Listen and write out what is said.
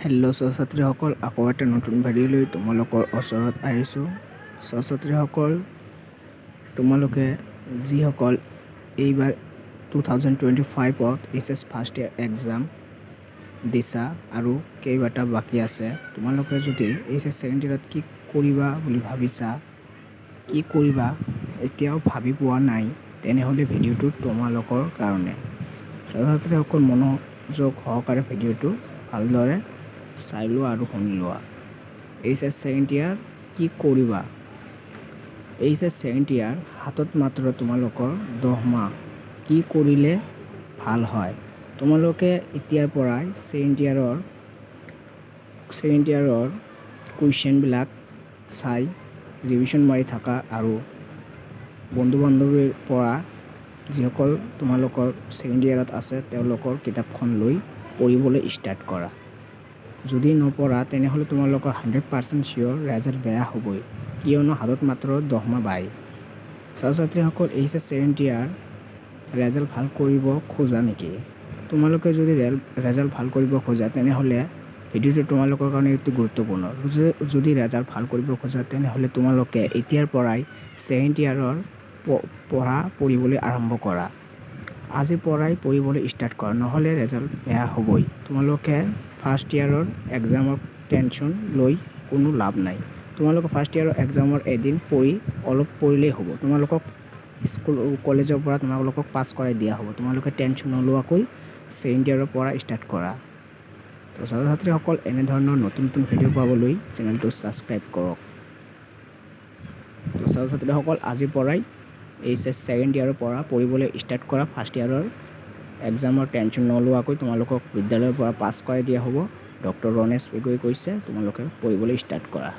Hello' ছাত্ৰ-ছাত্ৰীসকল, আকৌ এটা নতুন ভিডিঅ' লৈ তোমালোকৰ ওচৰত আহিছোঁ। ছাত্ৰ-ছাত্ৰীসকল, তোমালোকে যিসকল এইবাৰ 2025ত ASSEB ফাৰ্ষ্ট ইয়াৰ এক্সাম দিছা আৰু কেইবাটা বাকী আছে, তোমালোকে যদি ASSEB ছেকেণ্ড ইয়াৰত কি কৰিবা বুলি ভাবিছা, কি কৰিবা এতিয়াও ভাবি পোৱা নাই, তেনেহ'লে ভিডিঅ'টো তোমালোকৰ কাৰণে। ছাত্ৰ-ছাত্ৰীসকল, মনোযোগ সহকাৰে ভিডিঅ'টো ভালদৰে চাই লোৱা আৰু শুনি লোৱা। ASSEB ছেকেণ্ড ইয়াৰ কি কৰিবা? ASSEB ছেকেণ্ড ইয়াৰ হাতত মাত্ৰ তোমালোকৰ 10 মাহ। কি কৰিলে ভাল হয়? তোমালোকে এতিয়াৰ পৰাই ছেকেণ্ড ইয়াৰৰ কুৱেশ্যনবিলাক চাই ৰিভিশ্যন মাৰি থাকা আৰু বন্ধু-বান্ধৱীৰ পৰা যিসকল তোমালোকৰ ছেকেণ্ড ইয়াৰত আছে তেওঁলোকৰ কিতাপখন লৈ পঢ়িবলৈ ষ্টাৰ্ট কৰা। যদি নপঢ়া তেনেহ'লে তোমালোকৰ 100% চিয়'ৰ ৰেজাল্ট বেয়া হ'বই, কিয়নো হাতত মাত্ৰ 10 মাহ বাকী। ছাত্ৰ-ছাত্ৰীসকল, ASSEB ছেকেণ্ড ইয়াৰ ৰেজাল্ট ভাল কৰিব খোজা নেকি? তোমালোকে যদি ৰেজাল্ট ভাল কৰিব খোজা তেনেহ'লে ভিডিঅ'টো তোমালোকৰ কাৰণে অতি গুৰুত্বপূৰ্ণ। যদি ৰেজাল্ট ভাল কৰিব খোজা তেনেহ'লে তোমালোকে এতিয়াৰ পৰাই ছেকেণ্ড ইয়াৰৰ পঢ়িবলৈ আৰম্ভ কৰা। আজিৰ পৰাই পঢ়িবলৈ ষ্টাৰ্ট কৰা, নহ'লে ৰেজাল্ট বেয়া হ'বই। তোমালোকে ফাৰ্ষ্ট ইয়াৰৰ এক্সামৰ টেনশ্যন লৈ কোনো লাভ নাই। তোমালোকে ফাৰ্ষ্ট ইয়াৰৰ এক্সামৰ এদিন অলপ পঢ়িলেই হ'ব। তোমালোকক কলেজৰ পৰা তোমালোকক পাছ কৰাই দিয়া হ'ব। তোমালোকে টেনশ্যন নোলোৱাকৈ ছেকেণ্ড ইয়াৰৰ পৰা ষ্টাৰ্ট কৰা। তো ছাত্ৰ-ছাত্ৰীসকল, এনেধৰণৰ নতুন ভিডিঅ' পাবলৈ চেনেলটো ছাবস্ক্ৰাইব কৰক। তো ছাত্ৰ-ছাত্ৰীসকল, আজিৰ পৰাই ASSEB ছেকেণ্ড ইয়াৰৰ পৰা পঢ়িবলৈ ষ্টাৰ্ট কৰা। ফাৰ্ষ্ট ইয়াৰৰ এক্সামৰ টেনশ্যন নোলোৱাকৈ তোমালোকক বিদ্যালয়ৰ পৰা পাছ কৰাই দিয়া হ'ব। ডক্টৰ ৰনেশ পেগুৱে কৈছে, তোমালোকে পঢ়িবলৈ ষ্টাৰ্ট কৰা।